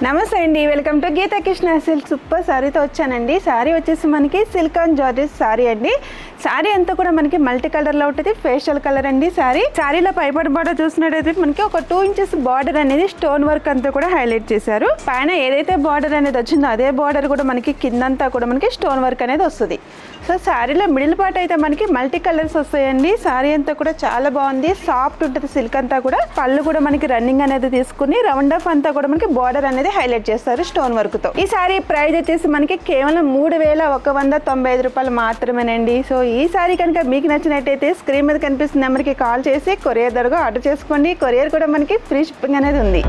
నమస్తే అండి, welcome to Geeta Krishna silk. Super శారీతో వచ్చానండి. శారీ వచ్చేసి మనకి సిల్క్ అండ్ జార్జెట్ శారీ అండి. శారీ అంతా కూడా మనకి మల్టీ కలర్లో ఉంటుంది, ఫేషియల్ కలర్ అండి. శారీలో పైపడి బార్డర్ చూసినట్టయితే మనకి ఒక 2 ఇంచెస్ బార్డర్ అనేది స్టోన్ వర్క్ అంతా కూడా హైలైట్ చేశారు. పైన ఏదైతే బార్డర్ అనేది వచ్చిందో అదే బార్డర్ కూడా మనకి కిందంతా కూడా మనకి స్టోన్ వర్క్ అనేది వస్తుంది. సో శారీలో మిడిల్ పార్ట్ అయితే మనకి మల్టీ కలర్స్ వస్తాయండి. శారీ అంతా కూడా చాలా బాగుంది, సాఫ్ట్ ఉంటుంది సిల్క్ అంతా కూడా. పళ్ళు కూడా మనకి రన్నింగ్ అనేది తీసుకుని రౌండ్ ఆఫ్ అంతా కూడా మనకి బార్డర్ అనేది హైలైట్ చేస్తారు స్టోన్ వర్క్ తో. ఈ సారీ ప్రైస్ వచ్చేసి మనకి కేవలం 3195 రూపాయలు మాత్రమేనండి. సో ఈ సారీ కనుక మీకు నచ్చినట్టయితే స్క్రీన్ మీద కనిపిస్తున్న నెంబర్కి కాల్ చేసి కొరియర్ ద్వారా ఆర్డర్ చేసుకోండి. కొరియర్ కూడా మనకి ఫ్రీ షిప్పింగ్ అనేది ఉంది.